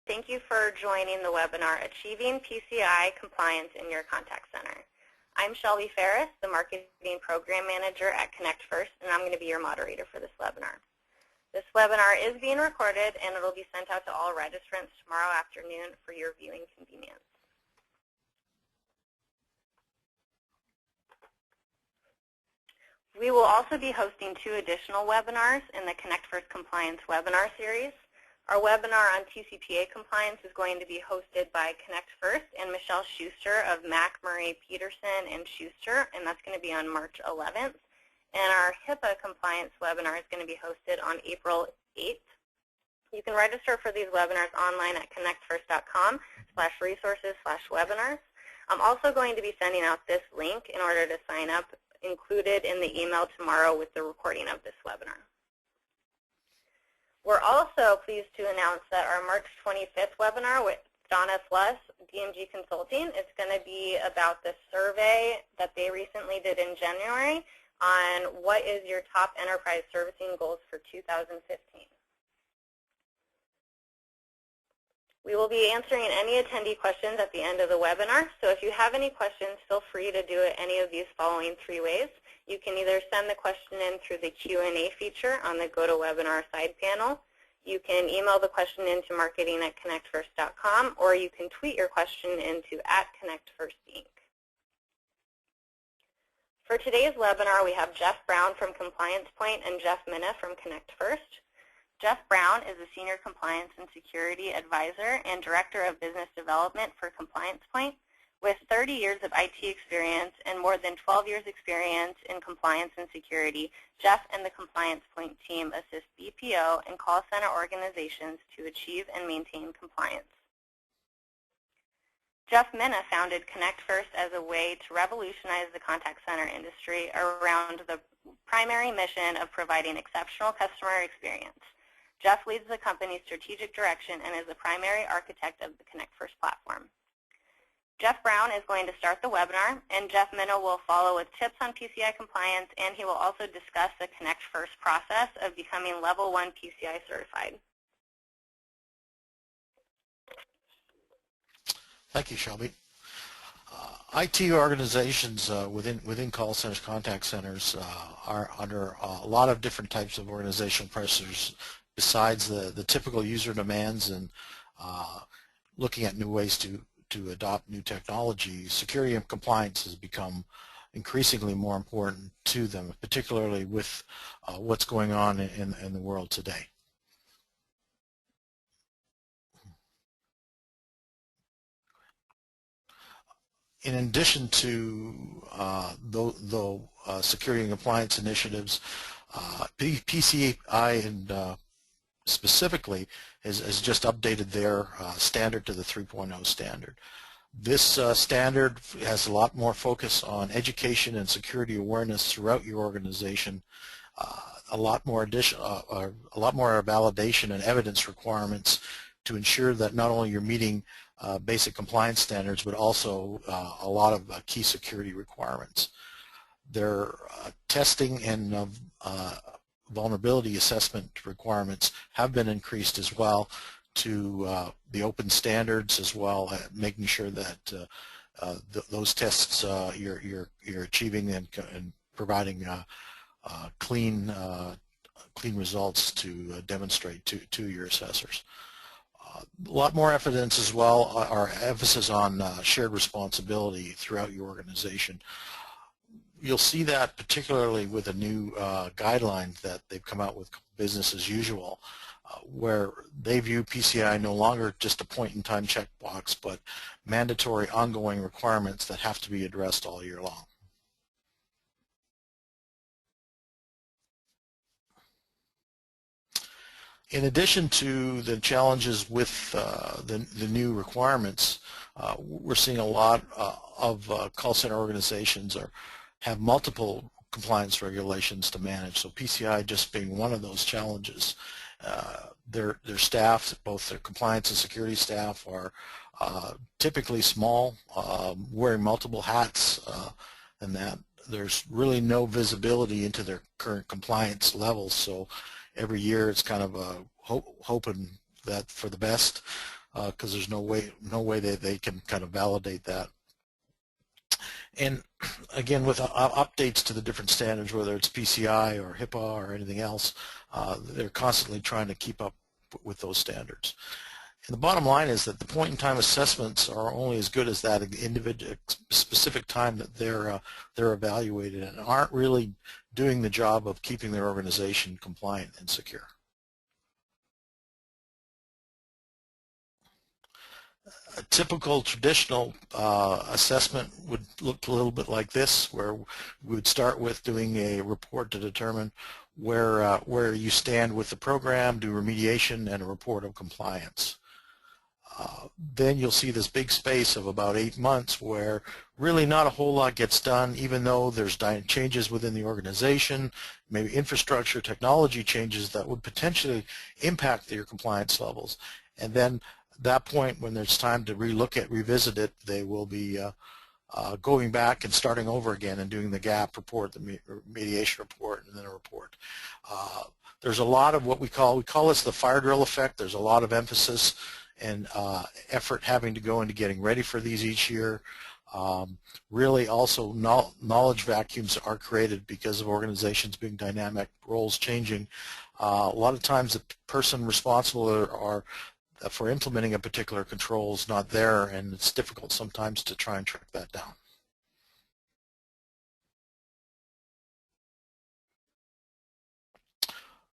Thank you for joining the webinar, Achieving PCI Compliance in Your Contact Center. I'm Shelby Ferris, the Marketing Program Manager at Connect First, and I'm going to be your moderator for this webinar. This webinar is being recorded, and it will be sent out to all registrants tomorrow afternoon for your viewing convenience. We will also be hosting 2 additional webinars in the Connect First Compliance webinar series. Our webinar on TCPA compliance is going to be hosted by Connect First and Michelle Schuster of Mack, Murray, Peterson, and Schuster, and that's going to be on March 11th. And our HIPAA compliance webinar is going to be hosted on April 8th. You can register for these webinars online at connectfirst.com/resources/webinars. I'm also going to be sending out this link in order to sign up, included in the email tomorrow with the recording of this webinar. We're also pleased to announce that our March 25th webinar with Donna Sluss, DMG Consulting, is going to be about the survey that they recently did in January on what is your top enterprise servicing goals for 2015. We will be answering any attendee questions at the end of the webinar, so if you have any questions, feel free to do it any of these following 3 ways. You can either send the question in through the Q&A feature on the GoToWebinar side panel. You can email the question into marketing@connectfirst.com, or you can tweet your question into @ConnectFirstInc. For today's webinar, we have Geoff Brown from CompliancePoint and Jeff Mina from Connect First. Geoff Brown is a Senior Compliance and Security Advisor and Director of Business Development for CompliancePoint. With 30 years of IT experience and more than 12 years experience in compliance and security, Geoff and the CompliancePoint team assist BPO and call center organizations to achieve and maintain compliance. Jeff Mina founded Connect First as a way to revolutionize the contact center industry around the primary mission of providing exceptional customer experience. Geoff leads the company's strategic direction and is the primary architect of the Connect First platform. Geoff Brown is going to start the webinar, and Jeff Mina will follow with tips on PCI compliance, and he will also discuss the Connect First process of becoming Level 1 PCI certified. Thank you, Shelby. IT organizations within call centers, contact centers, are under a lot of different types of organizational pressures besides the typical user demands and looking at new ways to adopt new technology. Security and compliance has become increasingly more important to them, particularly with what's going on in the world today. In addition to the security and compliance initiatives, PCI and specifically has just updated their standard to the 3.0 standard. This standard has a lot more focus on education and security awareness throughout your organization, a lot more validation and evidence requirements to ensure that not only you're meeting basic compliance standards, but also a lot of key security requirements. Their testing and vulnerability assessment requirements have been increased as well to the open standards, as well, making sure that those tests you're achieving and providing clean results to demonstrate to your assessors. A lot more evidence as well, our emphasis on shared responsibility throughout your organization. You'll see that particularly with a new guideline that they've come out with, business as usual, where they view PCI no longer just a point-in-time checkbox, but mandatory ongoing requirements that have to be addressed all year long. In addition to the challenges with the new requirements, we're seeing a lot of call center organizations have multiple compliance regulations to manage, so PCI just being one of those challenges. Their staff, both their compliance and security staff, are typically small, wearing multiple hats, and that there's really no visibility into their current compliance levels, so every year it's kind of hoping that for the best, because there's no way that they can kind of validate that. And again, with updates to the different standards, whether it's PCI or HIPAA or anything else, they're constantly trying to keep up with those standards. And the bottom line is that the point-in-time assessments are only as good as that individual specific time that they're evaluated, and aren't really doing the job of keeping their organization compliant and secure. A typical traditional assessment would look a little bit like this, where we would start with doing a report to determine where you stand with the program, do remediation, and a report of compliance. Then you'll see this big space of about 8 months where really not a whole lot gets done, even though there's changes within the organization, maybe infrastructure, technology changes that would potentially impact your compliance levels. And then at that point, when there's time to revisit it, they will be going back and starting over again and doing the gap report, the remediation report, and then a report. There's a lot of what we call this the fire drill effect. There's a lot of emphasis and effort having to go into getting ready for these each year. Really also knowledge vacuums are created because of organizations being dynamic, roles changing. A lot of times the person responsible for implementing a particular control is not there, and it's difficult sometimes to try and track that down.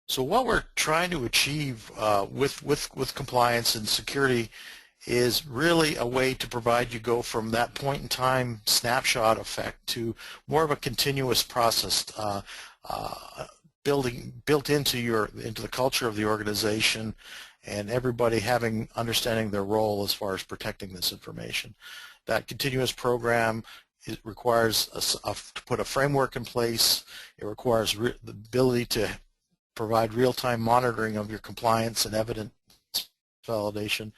So what we're trying to achieve with compliance and security is really a way to provide you go from that point-in-time snapshot effect to more of a continuous process built into the culture of the organization, and everybody understanding their role as far as protecting this information. That continuous program requires to put a framework in place. It requires the ability to provide real-time monitoring of your compliance and evidence validation,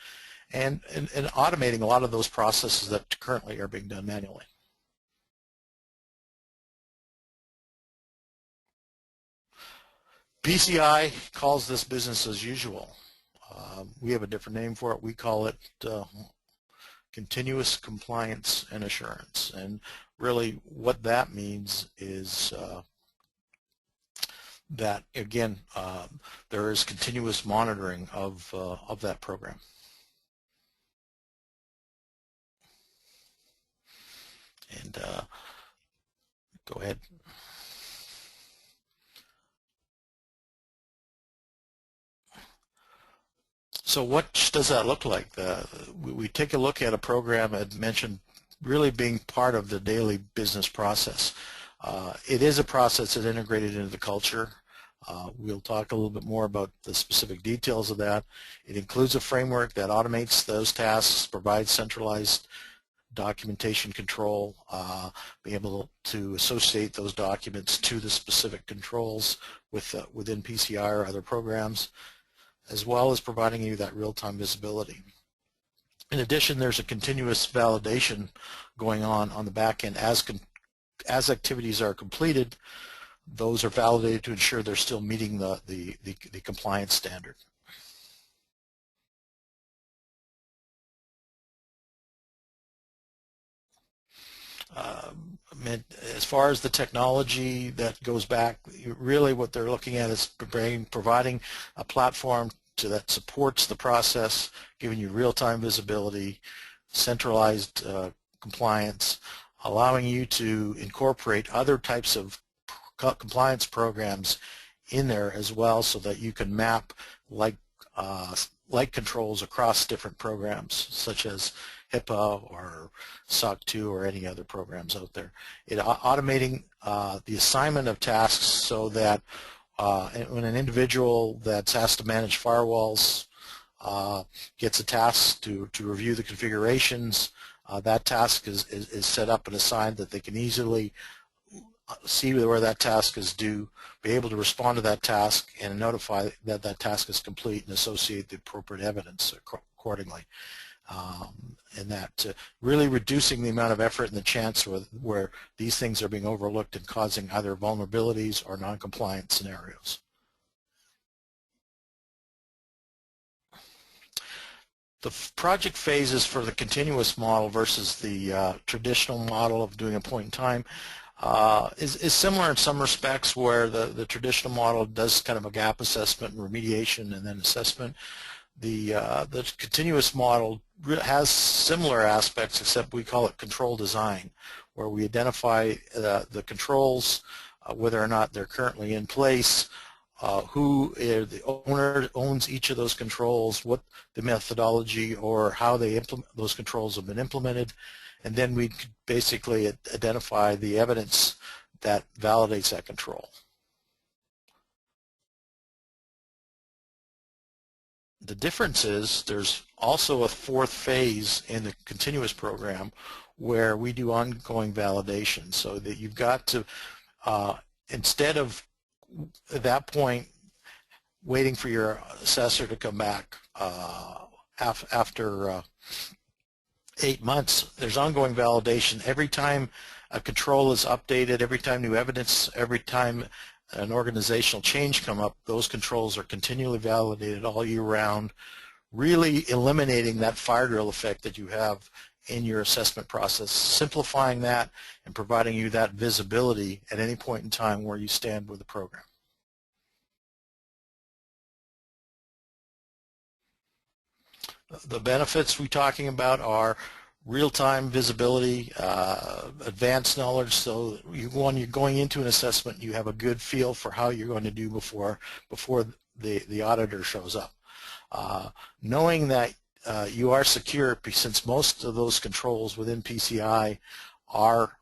and automating a lot of those processes that currently are being done manually. PCI calls this business as usual. We have a different name for it. We call it continuous compliance and assurance. And really what that means is that, again, there is continuous monitoring of that program. And go ahead. So what does that look like? We take a look at a program I mentioned really being part of the daily business process. It is a process that's integrated into the culture. We'll talk a little bit more about the specific details of that. It includes a framework that automates those tasks, provides centralized documentation control, being able to associate those documents to the specific controls within PCI or other programs, as well as providing you that real-time visibility. In addition, there's a continuous validation going on the back end. As activities are completed, those are validated to ensure they're still meeting the compliance standard. As far as the technology that goes back, really what they're looking at is providing a platform that supports the process, giving you real-time visibility, centralized compliance, allowing you to incorporate other types of compliance programs in there as well, so that you can map like controls across different programs, such as HIPAA or SOC 2 or any other programs out there. Automating the assignment of tasks so that when an individual that's asked to manage firewalls gets a task to review the configurations, that task is set up and assigned that they can easily see where that task is due, be able to respond to that task and notify that that task is complete and associate the appropriate evidence accordingly. And that really reducing the amount of effort and the chance where these things are being overlooked and causing either vulnerabilities or non-compliant scenarios. The project phases for the continuous model versus the traditional model of doing a point in time is similar in some respects, where the traditional model does kind of a gap assessment and remediation and then assessment. The continuous model has similar aspects, except we call it control design, where we identify the controls, whether or not they're currently in place, who the owner owns each of those controls, what the methodology or how they implement those controls have been implemented, and then we basically identify the evidence that validates that control. The difference is there's also a fourth phase in the continuous program where we do ongoing validation, so that you've got to, instead of at that point waiting for your assessor to come back after 8 months, there's ongoing validation. Every time a control is updated, every time new evidence, every time an organizational change come up, those controls are continually validated all year round, really eliminating that fire drill effect that you have in your assessment process, simplifying that and providing you that visibility at any point in time where you stand with the program. The benefits we're talking about are real-time visibility, advanced knowledge, so when you're going into an assessment, you have a good feel for how you're going to do before the auditor shows up. Knowing that you are secure, since most of those controls within PCI are,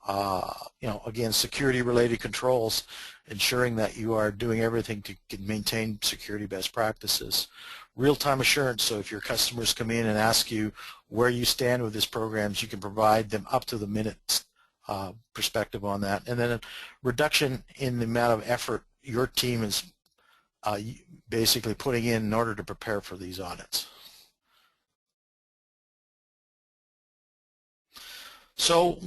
again, security-related controls, ensuring that you are doing everything to maintain security best practices. Real-time assurance, so if your customers come in and ask you where you stand with these programs, you can provide them up to the minute perspective on that. And then a reduction in the amount of effort your team is basically putting in order to prepare for these audits. So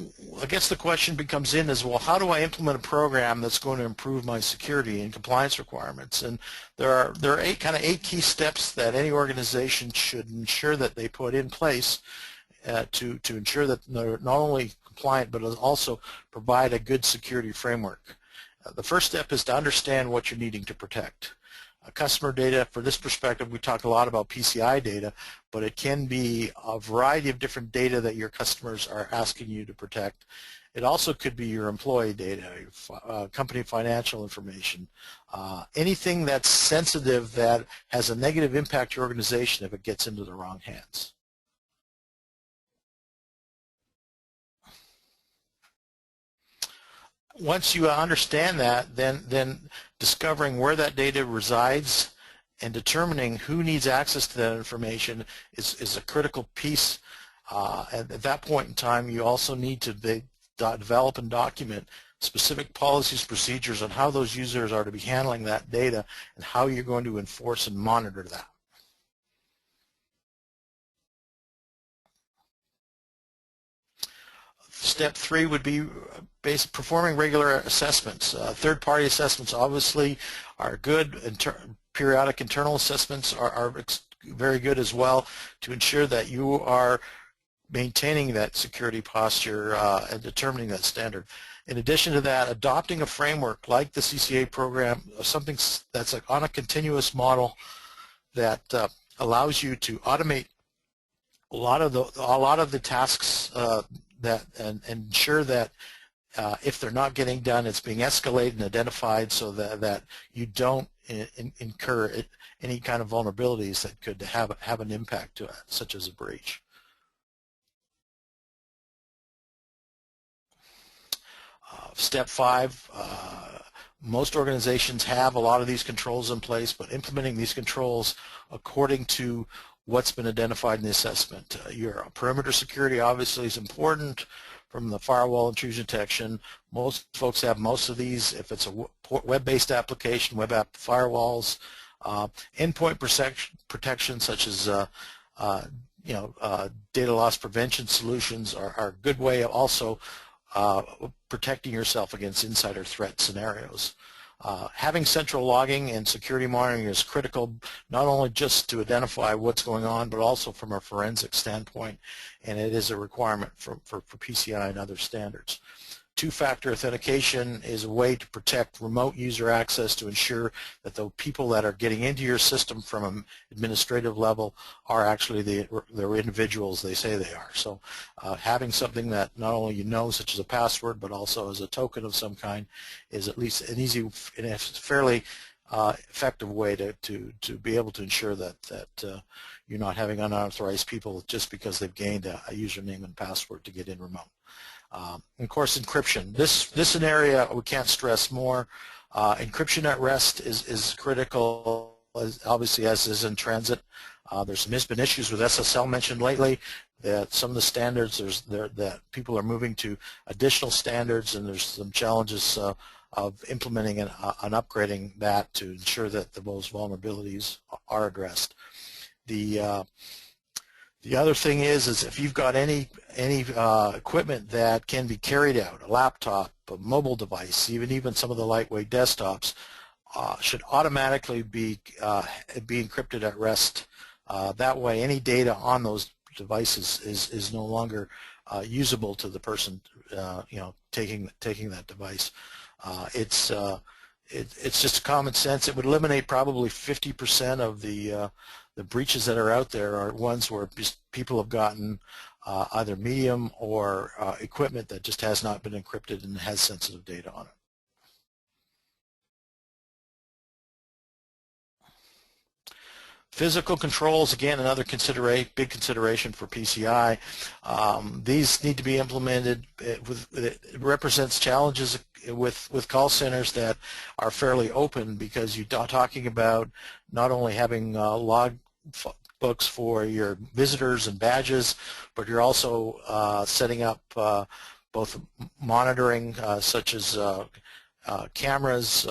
I guess the question becomes well, how do I implement a program that's going to improve my security and compliance requirements? And there are eight key steps that any organization should ensure that they put in place to ensure that they're not only compliant but also provide a good security framework. The first step is to understand what you're needing to protect. Customer data, for this perspective, we talk a lot about PCI data, but it can be a variety of different data that your customers are asking you to protect. It also could be your employee data, company financial information, anything that's sensitive that has a negative impact to your organization if it gets into the wrong hands. Once you understand that, then discovering where that data resides and determining who needs access to that information is a critical piece. At that point in time, you also need to develop and document specific policies, procedures on how those users are to be handling that data and how you're going to enforce and monitor that. Step 3 would be performing regular assessments. Third-party assessments obviously are good. Periodic internal assessments are very good as well to ensure that you are maintaining that security posture and determining that standard. In addition to that, adopting a framework like the CCA program, something that's on a continuous model that allows you to automate a lot of the tasks and ensure that if they're not getting done, it's being escalated and identified so that you don't incur any kind of vulnerabilities that could have an impact to it, such as a breach. Step 5, most organizations have a lot of these controls in place, but implementing these controls according to what's been identified in the assessment. Your perimeter security obviously is important, from the firewall intrusion detection. Most folks have most of these. If it's a web-based application, web app firewalls, endpoint protection such as data loss prevention solutions are a good way of also protecting yourself against insider threat scenarios. Having central logging and security monitoring is critical, not only just to identify what's going on, but also from a forensic standpoint, and it is a requirement for PCI and other standards. Two-factor authentication is a way to protect remote user access to ensure that the people that are getting into your system from an administrative level are actually the individuals they say they are. So having something that not only you know, such as a password, but also as a token of some kind, is at least an easy and a fairly effective way to be able to ensure that you're not having unauthorized people just because they've gained a username and password to get in remote. Of course, encryption. This is an area we can't stress more. Encryption at rest is critical, obviously, as is in transit. There's been issues with SSL mentioned lately. That some of the standards that people are moving to additional standards, and there's some challenges of implementing and upgrading that to ensure that those vulnerabilities are addressed. The other thing is if you've got any equipment that can be carried out, a laptop, a mobile device, even some of the lightweight desktops, should automatically be encrypted at rest. That way, any data on those devices is no longer usable to the person taking that device. It's just common sense. It would eliminate probably 50% of the breaches that are out there are ones where people have gotten either medium or equipment that just has not been encrypted and has sensitive data on it. Physical controls, again, another big consideration for PCI. These need to be implemented. It represents challenges with call centers that are fairly open, because you're talking about not only having log books for your visitors and badges, but you're also setting up both monitoring such as cameras,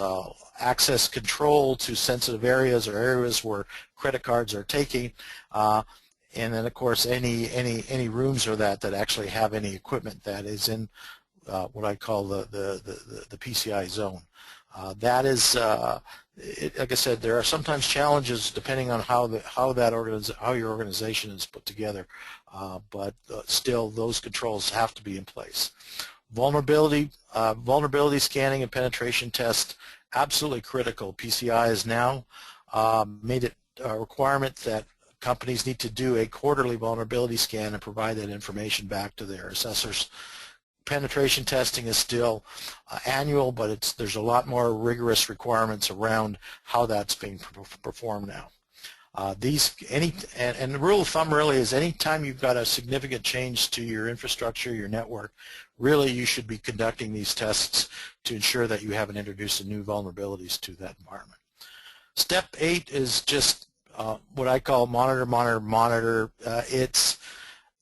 access control to sensitive areas or areas where credit cards are taking, and then of course any rooms or that actually have any equipment that is in what I call the PCI zone. That is, like I said, there are sometimes challenges depending on how your organization is put together, but still those controls have to be in place. Vulnerability scanning and penetration tests, absolutely critical. PCI has now made it a requirement that companies need to do a quarterly vulnerability scan and provide that information back to their assessors. Penetration testing is still annual, but there's a lot more rigorous requirements around how that's being performed now. And the rule of thumb really is anytime you've got a significant change to your infrastructure, your network, really you should be conducting these tests to ensure that you haven't introduced new vulnerabilities to that environment. Step 8 is just what I call monitor. It's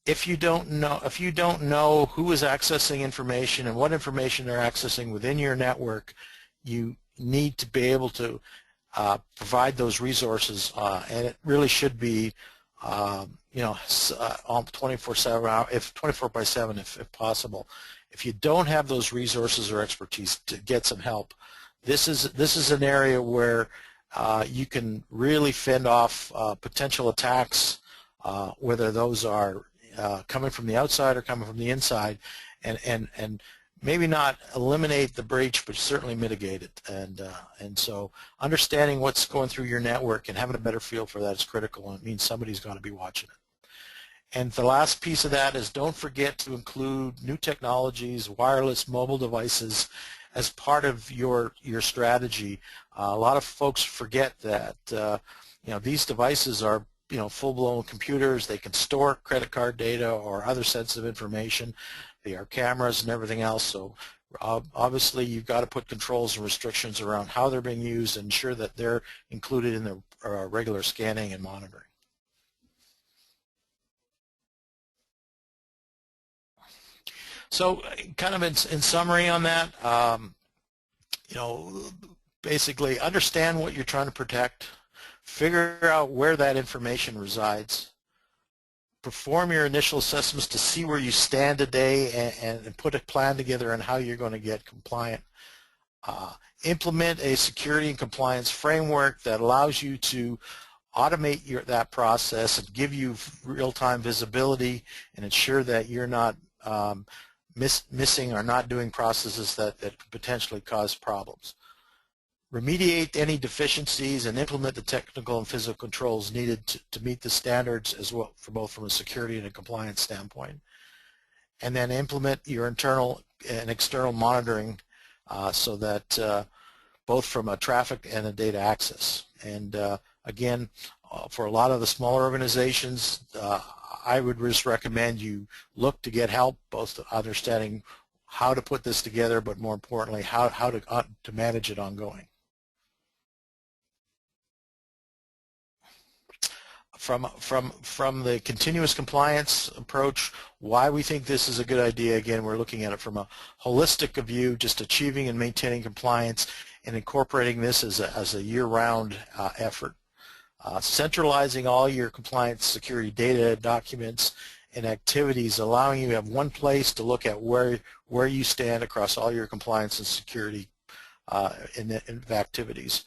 if you don't know who is accessing information and what information they're accessing within your network, you need to be able to provide those resources, and it really should be 24/7 if possible. If you don't have those resources or expertise, to get some help. This is an area where you can really fend off potential attacks, whether those are coming from the outside or coming from the inside, and maybe not eliminate the breach, but certainly mitigate it. And so understanding what's going through your network and having a better feel for that is critical, and it means somebody's got to be watching it. And the last piece of that is don't forget to include new technologies, wireless mobile devices, as part of your strategy. A lot of folks forget that these devices are full-blown computers. They can store credit card data or other sensitive information. They are cameras and everything else. So obviously you've got to put controls and restrictions around how they're being used and ensure that they're included in the regular scanning and monitoring. So kind of in summary on that, basically understand what you're trying to protect, figure out where that information resides, perform your initial assessments to see where you stand today, and put a plan together on how you're going to get compliant. Implement a security and compliance framework that allows you to automate that process and give you real-time visibility and ensure that you're not missing or not doing processes that could potentially cause problems. Remediate any deficiencies and implement the technical and physical controls needed to meet the standards as well, for both from a security and a compliance standpoint. And then implement your internal and external monitoring so that both from a traffic and a data access. And again, for a lot of the smaller organizations, I would just recommend you look to get help, both understanding how to put this together, but more importantly, how to manage it ongoing. From the continuous compliance approach, why we think this is a good idea, again, we're looking at it from a holistic view, just achieving and maintaining compliance and incorporating this as a year-round effort. Centralizing all your compliance security data, documents, and activities, allowing you to have one place to look at where you stand across all your compliance and security activities.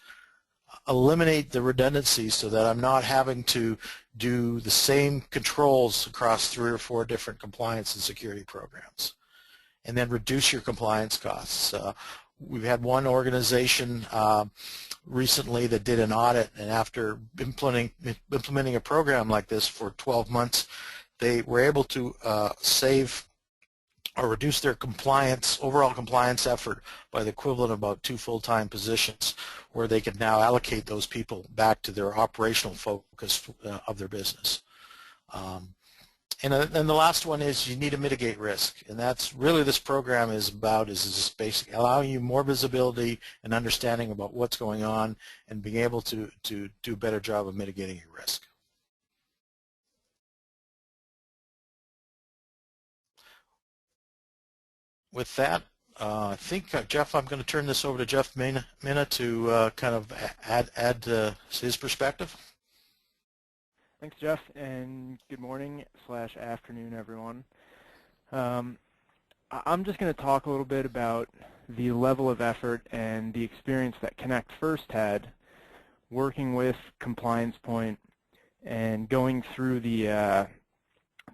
Eliminate the redundancies so that I'm not having to do the same controls across 3 or 4 different compliance and security programs. And then reduce your compliance costs. We've had one organization recently that did an audit, and after implementing a program like this for 12 months, they were able to save or reduce their overall compliance effort by the equivalent of about 2 full-time positions, where they could now allocate those people back to their operational focus of their business. And then the last one is you need to mitigate risk, and that's really this program is about, is just basically allowing you more visibility and understanding about what's going on and being able to do a better job of mitigating your risk. With that, I think, Geoff, I'm going to turn this over to Geoff Mina to kind of add his perspective. Thanks, Geoff, and good morning/afternoon, everyone. I'm just going to talk a little bit about the level of effort and the experience that Connect First had working with CompliancePoint and going through the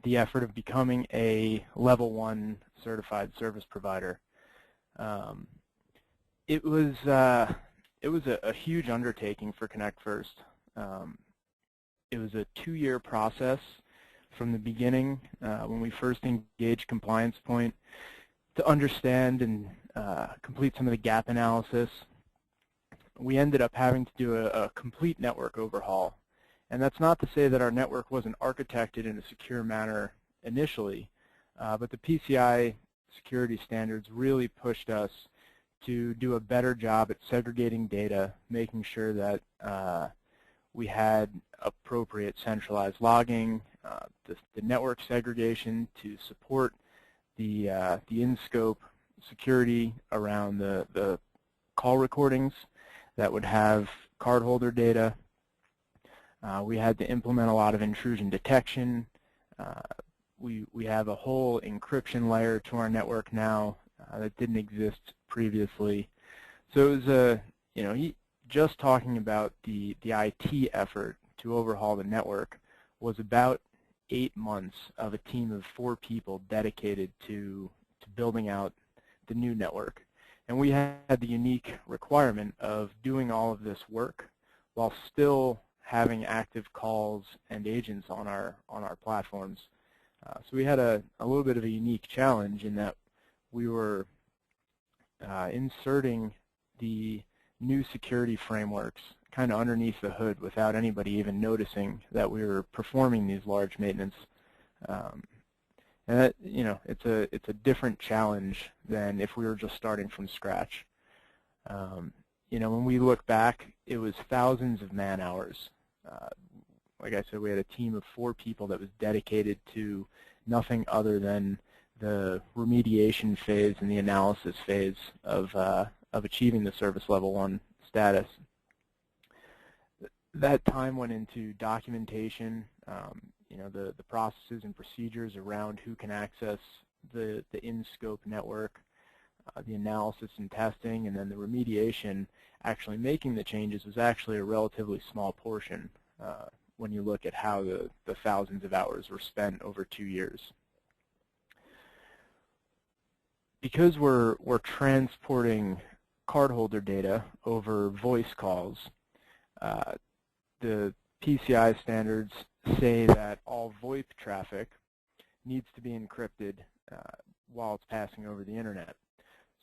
effort of becoming a Level 1 certified service provider. It was a huge undertaking for Connect First. It was a 2-year process from the beginning when we first engaged CompliancePoint to understand and complete some of the gap analysis. We ended up having to do a complete network overhaul. And that's not to say that our network wasn't architected in a secure manner initially, but the PCI security standards really pushed us to do a better job at segregating data, making sure that we had appropriate centralized logging, the network segregation to support the in-scope security around the call recordings that would have cardholder data. We had to implement a lot of intrusion detection. We have a whole encryption layer to our network now that didn't exist previously. So it was just talking about the IT effort to overhaul the network was about 8 months of a team of 4 people dedicated to building out the new network. And we had the unique requirement of doing all of this work while still having active calls and agents on our platforms. So we had a little bit of a unique challenge in that we were inserting the new security frameworks kind of underneath the hood without anybody even noticing that we were performing these large maintenance. And that, it's a different challenge than if we were just starting from scratch. When we look back, it was thousands of man-hours. Like I said, we had a team of 4 people that was dedicated to nothing other than the remediation phase and the analysis phase of achieving the Service Level 1 status. That time went into documentation, the processes and procedures around who can access the in-scope network, The analysis and testing, and then the remediation, actually making the changes, was actually a relatively small portion when you look at how the thousands of hours were spent over 2 years. Because we're transporting cardholder data over voice calls, the PCI standards say that all VoIP traffic needs to be encrypted while it's passing over the internet.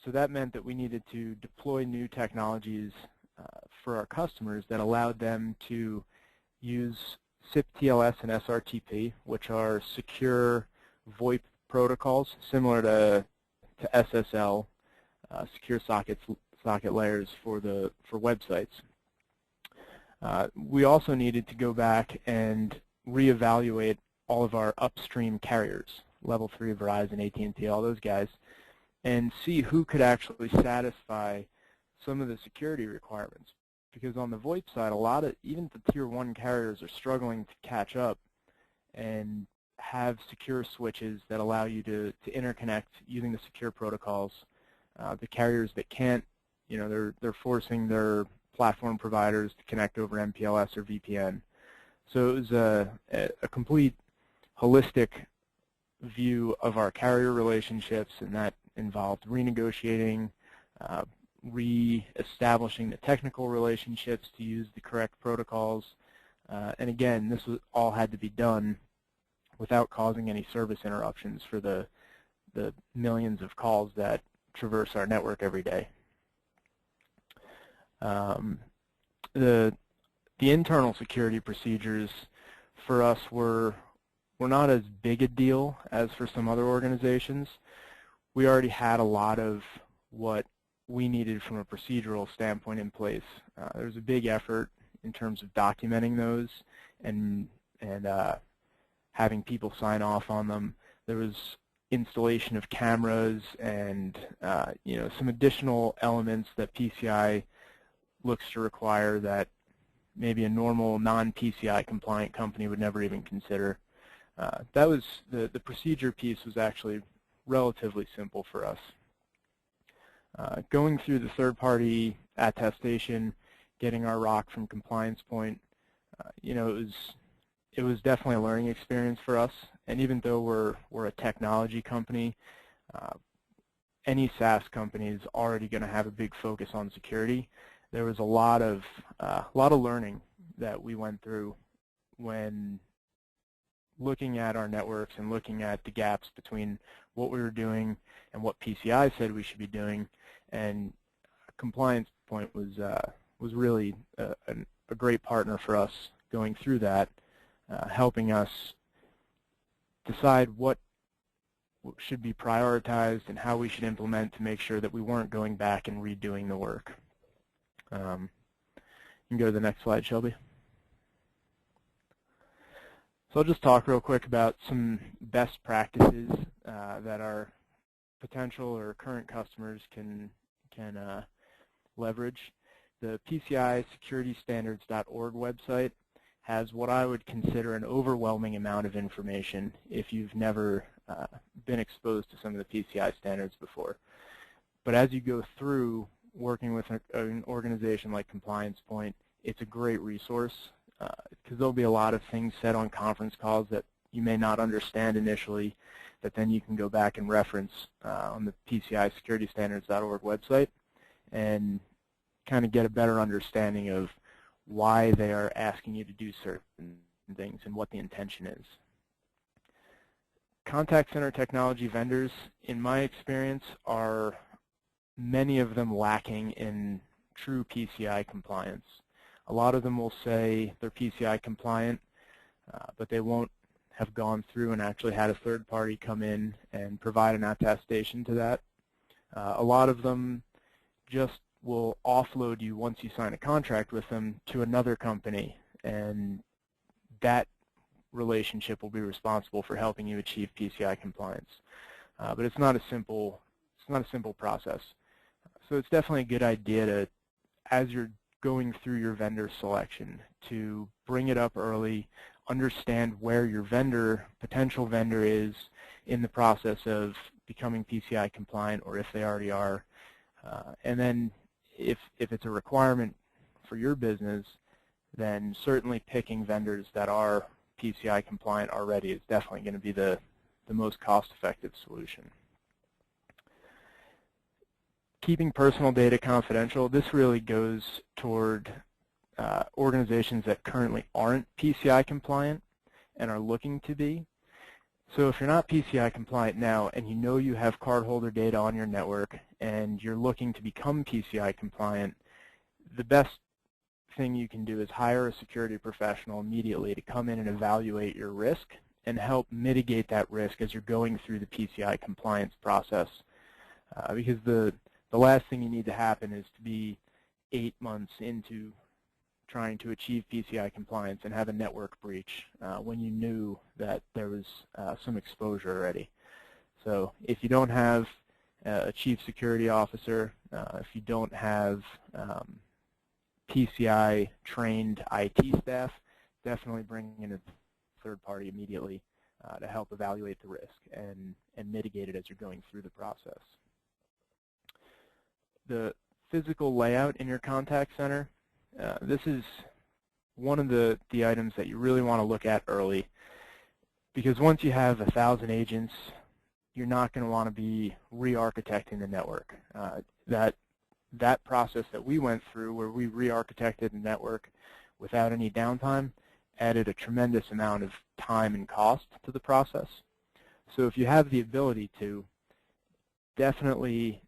So that meant that we needed to deploy new technologies for our customers that allowed them to use SIP TLS and SRTP, which are secure VoIP protocols similar to SSL, secure socket layers for websites. We also needed to go back and reevaluate all of our upstream carriers, level 3 Verizon, AT&T, all those guys, and see who could actually satisfy some of the security requirements. Because on the VoIP side, a lot of, even the tier 1 carriers are struggling to catch up and have secure switches that allow you to interconnect using the secure protocols. The carriers that can't, they're forcing their platform providers to connect over MPLS or VPN. So it was a complete holistic view of our carrier relationships, and that involved renegotiating, re-establishing the technical relationships to use the correct protocols. And again, this all had to be done without causing any service interruptions for the millions of calls that traverse our network every day. The internal security procedures for us were not as big a deal as for some other organizations. We already had a lot of what we needed from a procedural standpoint in place. There was a big effort in terms of documenting those and having people sign off on them. There was installation of cameras and some additional elements that PCI looks to require that maybe a normal non-PCI compliant company would never even consider. That was the procedure piece was actually relatively simple for us. Going through the third-party attestation, getting our ROC from CompliancePoint, it was definitely a learning experience for us. And even though we're a technology company, any SaaS company is already going to have a big focus on security. There was a lot of learning that we went through when looking at our networks and looking at the gaps between what we were doing and what PCI said we should be doing. And CompliancePoint was really a great partner for us going through that, helping us decide what should be prioritized and how we should implement to make sure that we weren't going back and redoing the work. You can go to the next slide, Shelby. So I'll just talk real quick about some best practices that our potential or current customers can leverage. The PCI SecurityStandards.org website has what I would consider an overwhelming amount of information if you've never been exposed to some of the PCI standards before. But as you go through working with an organization like CompliancePoint, it's a great resource because there'll be a lot of things said on conference calls that you may not understand initially that then you can go back and reference on the PCI SecurityStandards.org website and kind of get a better understanding of why they are asking you to do certain things and what the intention is. Contact center technology vendors, in my experience, are many of them lacking in true PCI compliance. A lot of them will say they're PCI compliant, but they won't have gone through and actually had a third party come in and provide an attestation to that. A lot of them just will offload you once you sign a contract with them to another company, and that relationship will be responsible for helping you achieve PCI compliance. But it's not a simple process. So it's definitely a good idea to, as you're going through your vendor selection, to bring it up early, understand where your potential vendor is in the process of becoming PCI compliant or if they already are. And then if it's a requirement for your business, then certainly picking vendors that are PCI compliant already is definitely going to be the most cost-effective solution. Keeping personal data confidential, this really goes toward organizations that currently aren't PCI compliant and are looking to be. So if you're not PCI compliant now and you know you have cardholder data on your network and you're looking to become PCI compliant, the best thing you can do is hire a security professional immediately to come in and evaluate your risk and help mitigate that risk as you're going through the PCI compliance process. Because the last thing you need to happen is to be 8 months into trying to achieve PCI compliance and have a network breach when you knew that there was some exposure already. So if you don't have a chief security officer, if you don't have PCI trained IT staff, definitely bring in a third party immediately to help evaluate the risk and mitigate it as you're going through the process. The physical layout in your contact center, this is one of the items that you really want to look at early, because once you have 1,000 agents, you're not going to want to be re-architecting the network. That process that we went through, where we re-architected the network without any downtime, added a tremendous amount of time and cost to the process. So if you have the ability to, definitely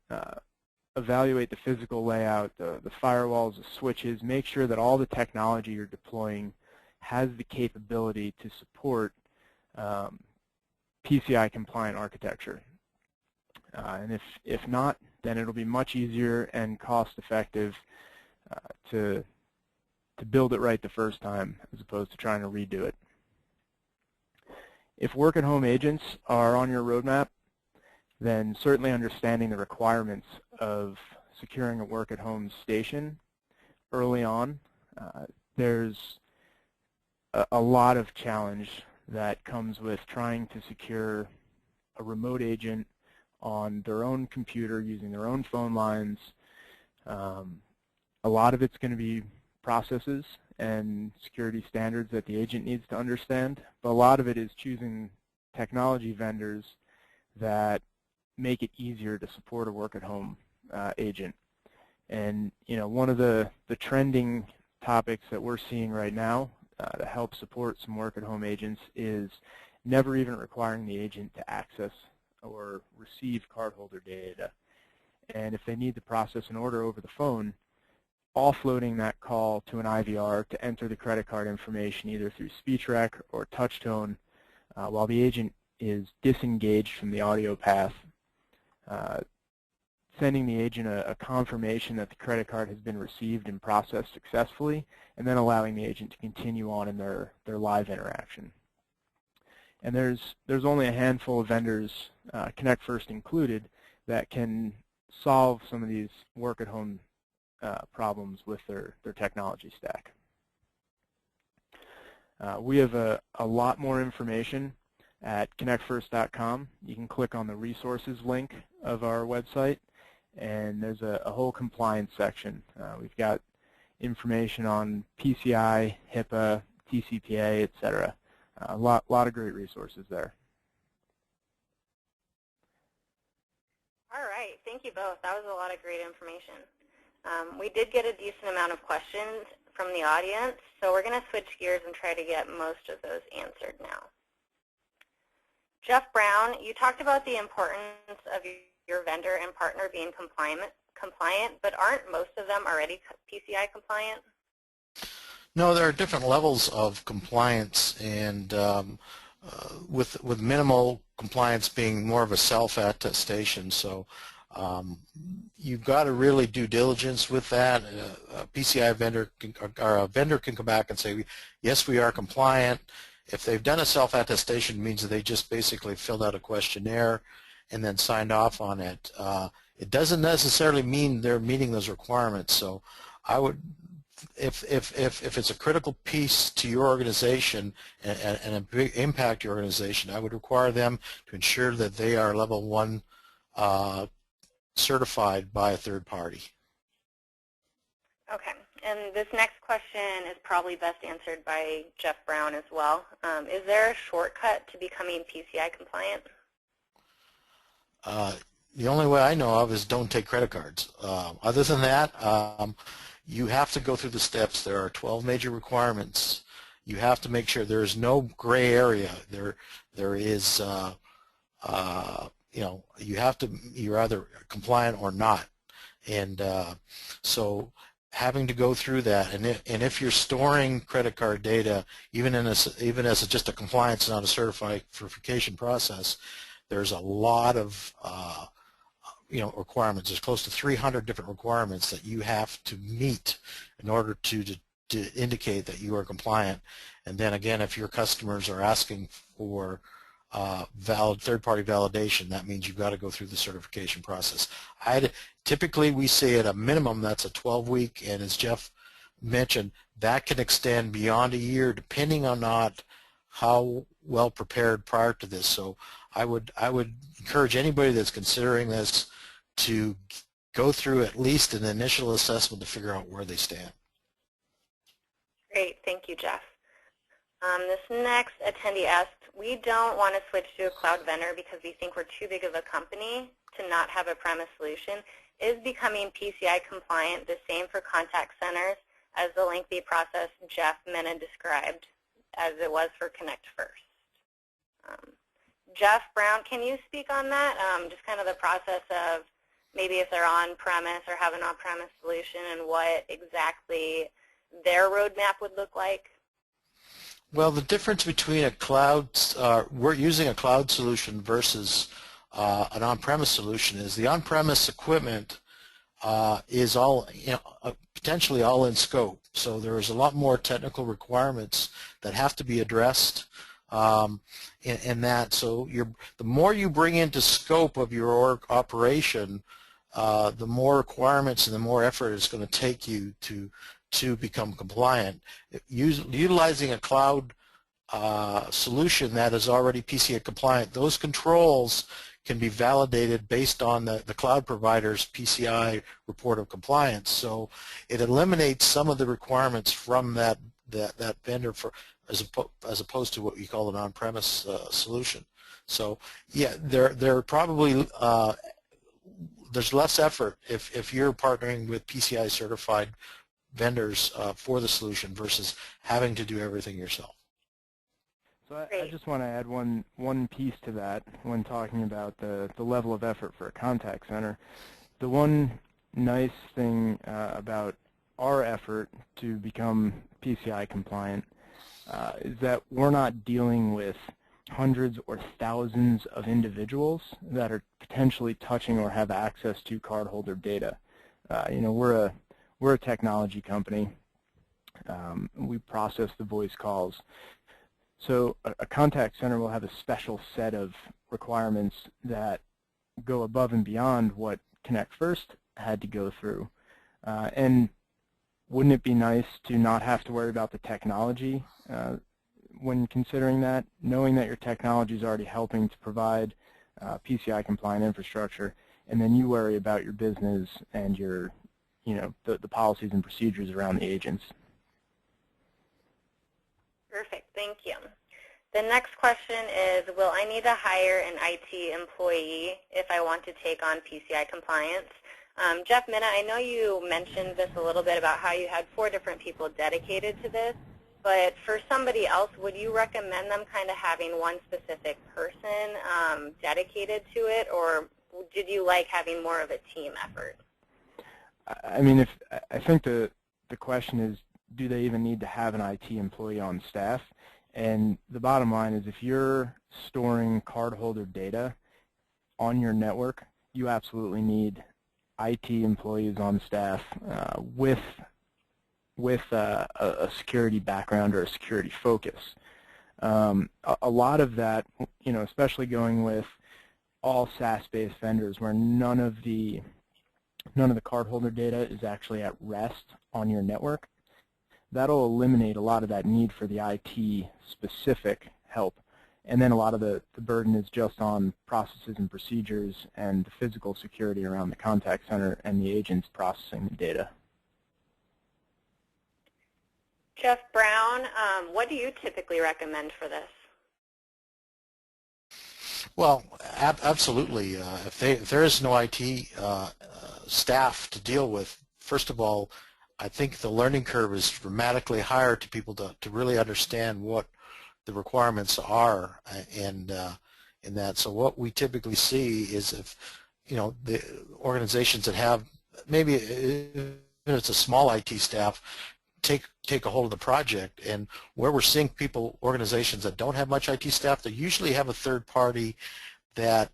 evaluate the physical layout, the firewalls, the switches, make sure that all the technology you're deploying has the capability to support PCI compliant architecture. And if not, then it'll be much easier and cost effective to build it right the first time as opposed to trying to redo it. If work-at-home agents are on your roadmap, then certainly understanding the requirements of securing a work-at-home station early on. There's a lot of challenge that comes with trying to secure a remote agent on their own computer using their own phone lines. A lot of it's going to be processes and security standards that the agent needs to understand, but a lot of it is choosing technology vendors that make it easier to support a work-at-home agent. And one of the trending topics that we're seeing right now to help support some work-at-home agents is never even requiring the agent to access or receive cardholder data. And if they need to process an order over the phone, offloading that call to an IVR to enter the credit card information either through speech rec or touch tone while the agent is disengaged from the audio path, sending the agent a confirmation that the credit card has been received and processed successfully, and then allowing the agent to continue on in their live interaction. And there's only a handful of vendors, Connect First included, that can solve some of these work-at-home problems with their technology stack. We have a lot more information at connectfirst.com. You can click on the resources link of our website, and there's a whole compliance section. We've got information on PCI, HIPAA, TCPA, etc. A lot of great resources there. All right, thank you both. That was a lot of great information. We did get a decent amount of questions from the audience, so we're going to switch gears and try to get most of those answered now. Geoff Brown, you talked about the importance of your vendor and partner being compliant, but aren't most of them already PCI compliant? No, there are different levels of compliance, and with minimal compliance being more of a self-attestation. So you've got to really do diligence with that. A PCI vendor or a vendor can come back and say, yes, we are compliant. If they've done a self-attestation, it means that they just basically filled out a questionnaire and then signed off on it. It doesn't necessarily mean they're meeting those requirements. So I would if it's a critical piece to your organization and a big impact your organization, I would require them to ensure that they are level 1 certified by a third party. Okay, and this next question is probably best answered by Geoff Brown as well. Is there a shortcut to becoming PCI compliant? The only way I know of is don't take credit cards. Other than that, you have to go through the steps. There are 12 major requirements. You have to make sure there is no gray area. There is, you know, you're either compliant or not. And so having to go through that, and if you're storing credit card data, even as just a compliance, not a certification process, there's a lot of you know, requirements. There's close to 300 different requirements that you have to meet in order to indicate that you are compliant. And then again, if your customers are asking for valid third-party validation, that means you've got to go through the certification process. Typically, we say at a minimum that's a 12-week, and as Geoff mentioned, that can extend beyond a year depending on not how well prepared prior to this. So I would encourage anybody that's considering this to go through at least an initial assessment to figure out where they stand. Great, thank you, Geoff. This next attendee asked, we don't want to switch to a cloud vendor because we think we're too big of a company to not have a premise solution. Is becoming PCI compliant the same for contact centers as the lengthy process Geoff Mina described as it was for Connect First? Geoff Brown, can you speak on that? Just kind of the process of maybe if they're on-premise or have an on-premise solution and what exactly their roadmap would look like? Well, the difference between a cloud, we're using a cloud solution versus an on-premise solution is the on-premise equipment is all, you know, potentially all in scope. So there is a lot more technical requirements that have to be addressed in that. So the more you bring into scope of your operation, the more requirements and the more effort it's going to take you to become compliant. Utilizing a cloud solution that is already PCI compliant, those controls can be validated based on the cloud provider's PCI report of compliance. So it eliminates some of the requirements from that vendor as opposed to what we call an on-premise solution. So yeah, there probably there's less effort if you're partnering with PCI certified vendors for the solution versus having to do everything yourself. So I just want to add one piece to that when talking about the level of effort for a contact center. The one nice thing about our effort to become PCI compliant is that we're not dealing with hundreds or thousands of individuals that are potentially touching or have access to cardholder data. You know, we're a technology company. We process the voice calls. So a contact center will have a special set of requirements that go above and beyond what Connect First had to go through. And wouldn't it be nice to not have to worry about the technology when considering that, knowing that your technology is already helping to provide PCI compliant infrastructure, and then you worry about your business and your, you know, the policies and procedures around the agents. Perfect, thank you. The next question is, will I need to hire an IT employee if I want to take on PCI compliance? Geoff, Mina, I know you mentioned this a little bit about how you had 4 different people dedicated to this, but for somebody else, would you recommend them kind of having one specific person dedicated to it, or did you like having more of a team effort? I mean, I think the question is, do they even need to have an IT employee on staff? And the bottom line is, if you're storing cardholder data on your network, you absolutely need IT employees on staff with a security background or a security focus. A lot of that, you know, especially going with all SaaS-based vendors where none of the cardholder data is actually at rest on your network, that'll eliminate a lot of that need for the IT specific help. And then a lot of the burden is just on processes and procedures and the physical security around the contact center and the agents processing the data. Geoff Brown, what do you typically recommend for this? Well, absolutely. If there is no IT staff to deal with, first of all, I think the learning curve is dramatically higher to people to really understand what the requirements are and in that. So what we typically see is, if the organizations that have maybe it's a small IT staff, take a hold of the project, and where we're seeing organizations that don't have much IT staff, they usually have a third party that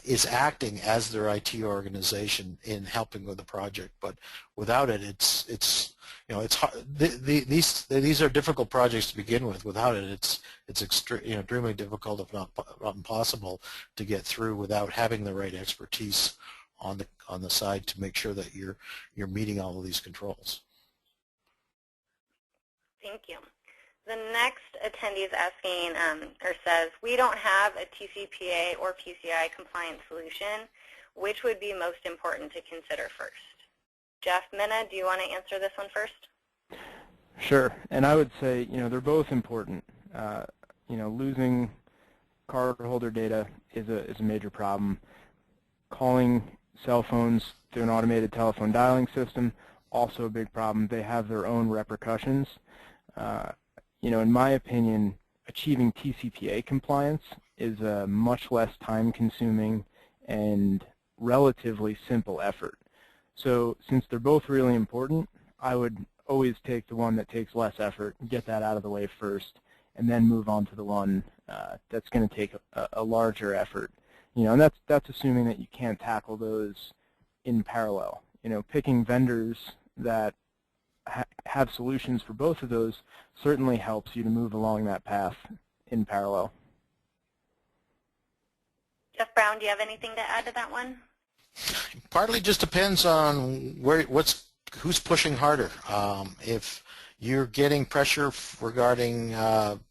is acting as their IT organization in helping with the project. But without it, it's hard. These are difficult projects to begin with. Without it, it's extremely difficult, if not impossible, to get through without having the right expertise on the side to make sure that you're meeting all of these controls. Thank you. The next attendee is asking or says, we don't have a TCPA or PCI compliant solution. Which would be most important to consider first? Geoff, Mina, do you want to answer this one first? Sure, and I would say they're both important. Losing cardholder data is a major problem. Calling cell phones through an automated telephone dialing system, also a big problem. They have their own repercussions. In my opinion, achieving TCPA compliance is a much less time-consuming and relatively simple effort. So since they're both really important, I would always take the one that takes less effort, get that out of the way first, and then move on to the one that's going to take a larger effort. And that's assuming that you can't tackle those in parallel. Picking vendors that have solutions for both of those certainly helps you to move along that path in parallel. Geoff Brown, do you have anything to add to that one? Partly just depends on who's pushing harder. If you're getting pressure regarding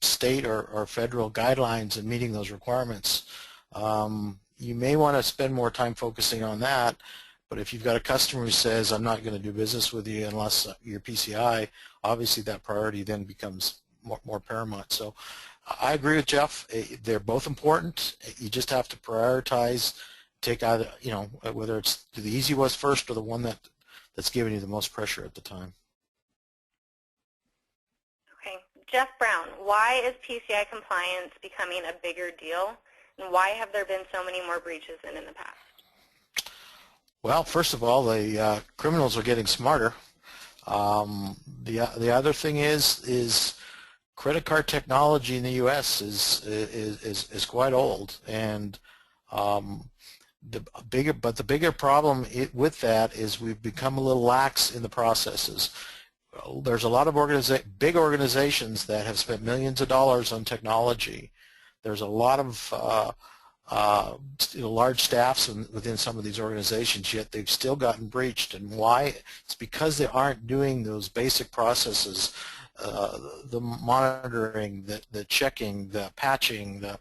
state or federal guidelines and meeting those requirements, you may want to spend more time focusing on that. But if you've got a customer who says, I'm not going to do business with you unless you're PCI, obviously that priority then becomes more paramount. So I agree with Geoff. They're both important. You just have to prioritize, take out, whether it's the easy was first or the one that's giving you the most pressure at the time. Okay. Geoff Brown, why is PCI compliance becoming a bigger deal, and why have there been so many more breaches than in the past? Well, first of all, the criminals are getting smarter. The other thing is credit card technology in the U.S. is quite old, and the bigger problem with that is we've become a little lax in the processes. There's a lot of big organizations that have spent millions of dollars on technology. There's a lot of large staffs within some of these organizations, yet they've still gotten breached. And why? It's because they aren't doing those basic processes, the monitoring, the checking, the patching, the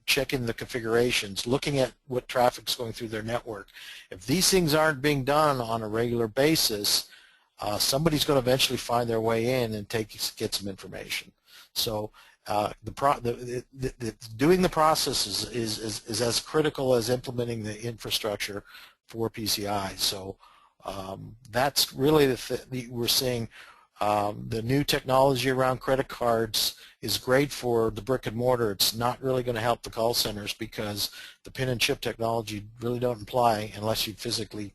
checking the configurations, looking at what traffic's going through their network. If these things aren't being done on a regular basis, somebody's going to eventually find their way in and get some information. So doing the process is as critical as implementing the infrastructure for PCI. So that's really we're seeing the new technology around credit cards is great for the brick and mortar. It's not really going to help the call centers because the pin and chip technology really don't apply unless you physically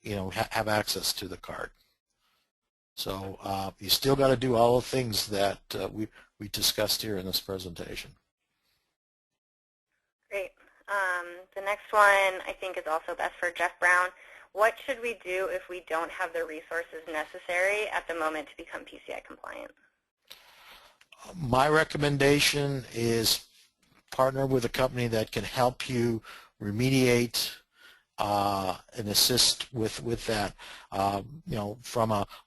have access to the card. So you still got to do all the things that we discussed here in this presentation. Great. The next one I think is also best for Geoff Brown. What should we do if we don't have the resources necessary at the moment to become PCI compliant? My recommendation is partner with a company that can help you remediate and assist with that. You know,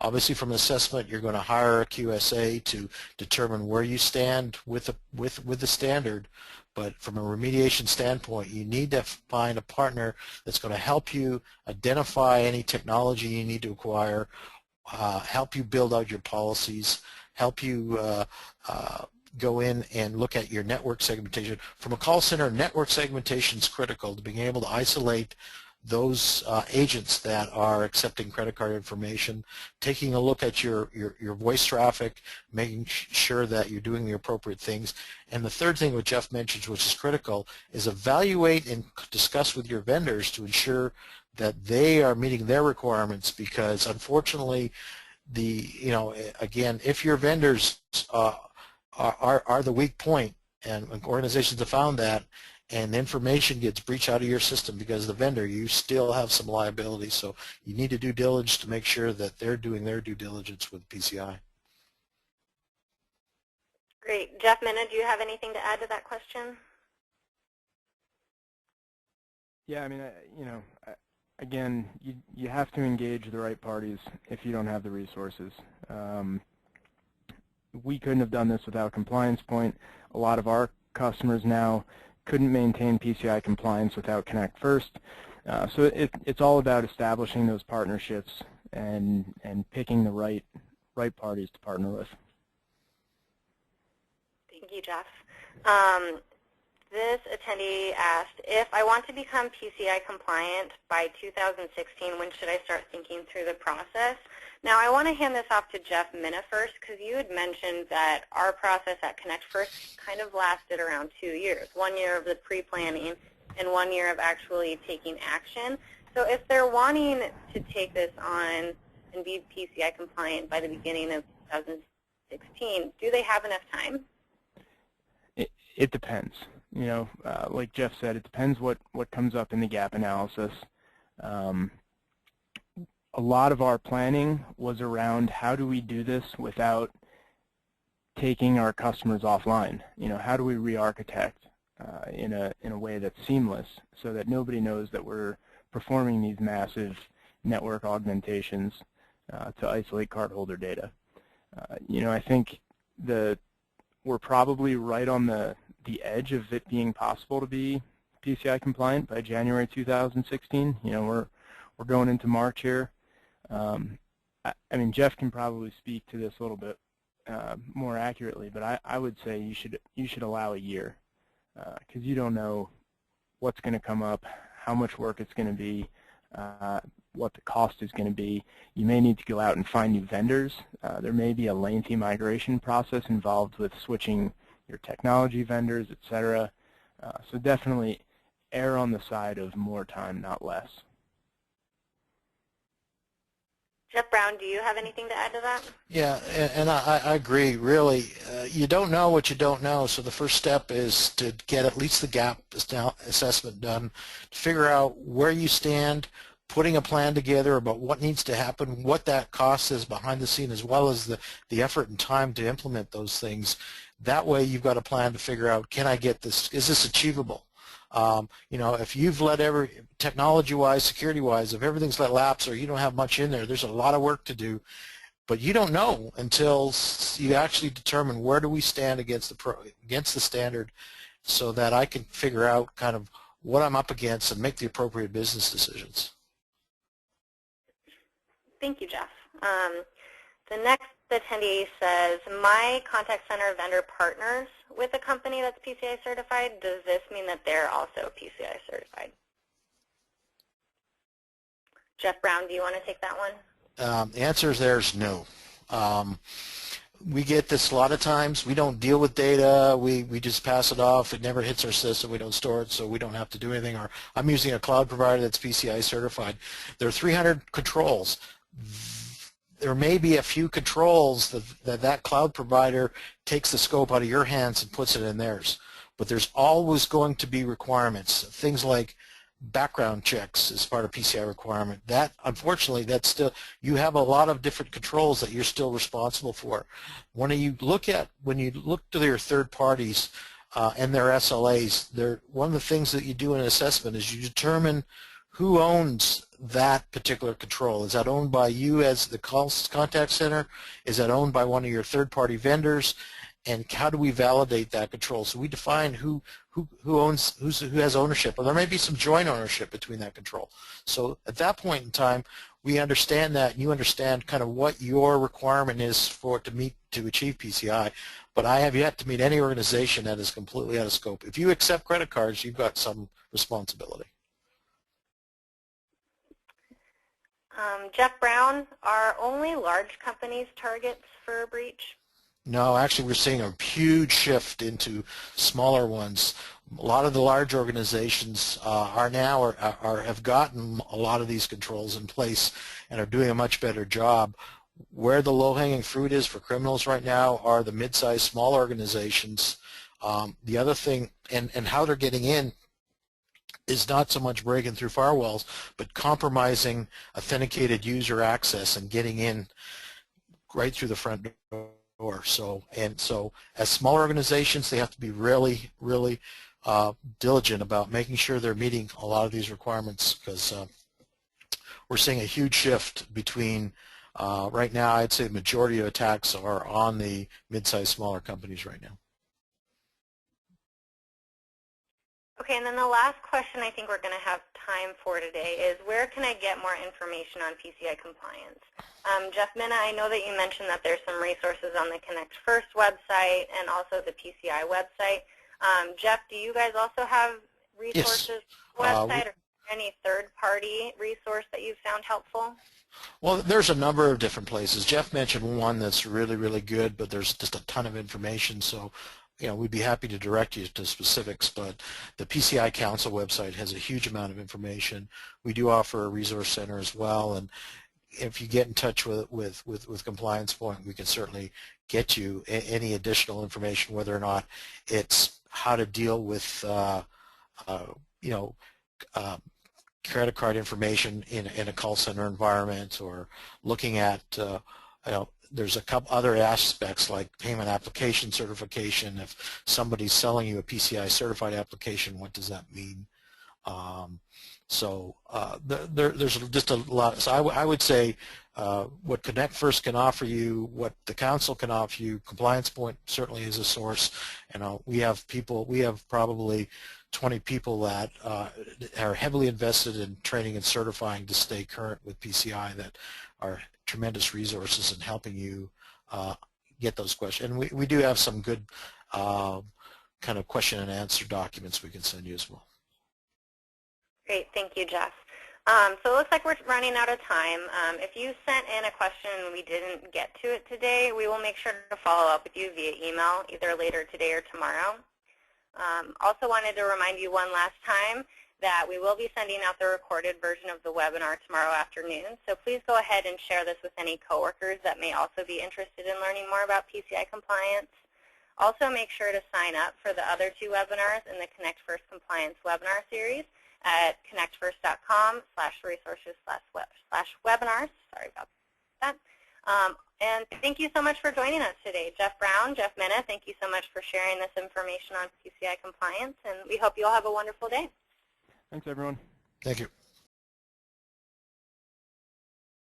obviously from assessment, you're going to hire a QSA to determine where you stand with the standard. But from a remediation standpoint, you need to find a partner that's going to help you identify any technology you need to acquire, help you build out your policies, help you go in and look at your network segmentation. From a call center, network segmentation is critical to being able to isolate those agents that are accepting credit card information, taking a look at your voice traffic, making sure that you're doing the appropriate things. And the third thing, what Geoff mentions, which is critical, is evaluate and discuss with your vendors to ensure that they are meeting their requirements, because unfortunately, again, if your vendors are the weak point, and organizations have found that, and information gets breached out of your system because of the vendor, you still have some liability. So you need to do diligence to make sure that they're doing their due diligence with PCI. Great. Geoff, Mina, do you have anything to add to that question? Yeah, I mean, again, you have to engage the right parties if you don't have the resources. We couldn't have done this without CompliancePoint. A lot of our customers now couldn't maintain PCI compliance without Connect First. So it's all about establishing those partnerships and picking the right parties to partner with. Thank you, Geoff. This attendee asked, if I want to become PCI compliant by 2016, when should I start thinking through the process? Now, I want to hand this off to Geoff, Mina first, because you had mentioned that our process at Connect First kind of lasted around 2 years, 1 year of the pre-planning and 1 year of actually taking action. So if they're wanting to take this on and be PCI compliant by the beginning of 2016, do they have enough time? It depends. You know, like Geoff said, it depends what comes up in the gap analysis. A lot of our planning was around how do we do this without taking our customers offline. You know, how do we re-architect in a way that's seamless so that nobody knows that we're performing these massive network augmentations to isolate cardholder data. You know, I think we're probably right on the edge of it being possible to be PCI compliant by January 2016. You know, we're going into March here. I mean, Geoff can probably speak to this a little bit more accurately, but I would say you should allow a year because you don't know what's going to come up, how much work it's going to be, what the cost is going to be. You may need to go out and find new vendors. There may be a lengthy migration process involved with switching your technology vendors, etc. So definitely err on the side of more time, not less. Geoff Brown, do you have anything to add to that? Yeah, and I agree, really. You don't know what you don't know, so the first step is to get at least the gap assessment done, to figure out where you stand, putting a plan together about what needs to happen, what that cost is behind the scene, as well as the effort and time to implement those things. That way you've got a plan to figure out, can I get this, is this achievable? You know, if you've let technology-wise, security-wise, if everything's let lapse or you don't have much in there, there's a lot of work to do. But you don't know until you actually determine where do we stand against the standard, so that I can figure out kind of what I'm up against and make the appropriate business decisions. Thank you, Geoff. The next attendee says, my contact center vendor partners with a company that's PCI certified. Does this mean that they're also PCI certified? Geoff Brown, do you want to take that one? The answer is no. We get this a lot of times. We don't deal with data. We just pass it off. It never hits our system. We don't store it, so we don't have to do anything. Or I'm using a cloud provider that's PCI certified. There are 300 controls. There may be a few controls that cloud provider takes the scope out of your hands and puts it in theirs. But there's always going to be requirements. Things like background checks is part of PCI requirement. That, unfortunately, that's still, you have a lot of different controls that you're still responsible for. When you look to your third parties and their SLAs, one of the things that you do in an assessment is you determine who owns that particular control? Is that owned by you as the contact center? Is that owned by one of your third-party vendors? And how do we validate that control? So we define who has ownership, or there may be some joint ownership between that control. So at that point in time, we understand that, and you understand kind of what your requirement is for to achieve PCI. But I have yet to meet any organization that is completely out of scope. If you accept credit cards, you've got some responsibility. Jeff Brown, are only large companies targets for a breach? No, actually we're seeing a huge shift into smaller ones. A lot of the large organizations have gotten a lot of these controls in place and are doing a much better job. Where the low-hanging fruit is for criminals right now are the mid-sized, small organizations. The other thing, and how they're getting in, is not so much breaking through firewalls, but compromising authenticated user access and getting in right through the front door. So as smaller organizations, they have to be really, really diligent about making sure they're meeting a lot of these requirements, because we're seeing a huge shift between right now. I'd say the majority of attacks are on the mid-sized, smaller companies right now. Okay, and then the last question I think we're going to have time for today is, where can I get more information on PCI compliance? Geoff, Mina, I know that you mentioned that there's some resources on the Connect First website and also the PCI website. Geoff, do you guys also have resources website or any third-party resource that you've found helpful? Well, there's a number of different places. Geoff mentioned one that's really, really good, but there's just a ton of information. So, we'd be happy to direct you to specifics, but the PCI Council website has a huge amount of information. We do offer a resource center as well, and if you get in touch with CompliancePoint, we can certainly get you any additional information, whether or not it's how to deal with credit card information in a call center environment, or looking at there's a couple other aspects like payment application certification. If somebody's selling you a PCI certified application, what does that mean? There's just a lot. So I would say what Connect First can offer you, what the Council can offer you, CompliancePoint certainly is a source. We have probably 20 people that are heavily invested in training and certifying to stay current with PCI, that are tremendous resources in helping you get those questions. And we do have some good kind of question and answer documents we can send you as well. Great, thank you, Geoff. So it looks like we're running out of time. If you sent in a question and we didn't get to it today, we will make sure to follow up with you via email either later today or tomorrow. Also wanted to remind you one last time that we will be sending out the recorded version of the webinar tomorrow afternoon. So please go ahead and share this with any coworkers that may also be interested in learning more about PCI compliance. Also make sure to sign up for the other two webinars in the Connect First Compliance webinar series at connectfirst.com/resources/webinars. Sorry about that. And thank you so much for joining us today. Jeff Brown, Geoff Mina, thank you so much for sharing this information on PCI compliance, and we hope you all have a wonderful day. Thanks, everyone. Thank you.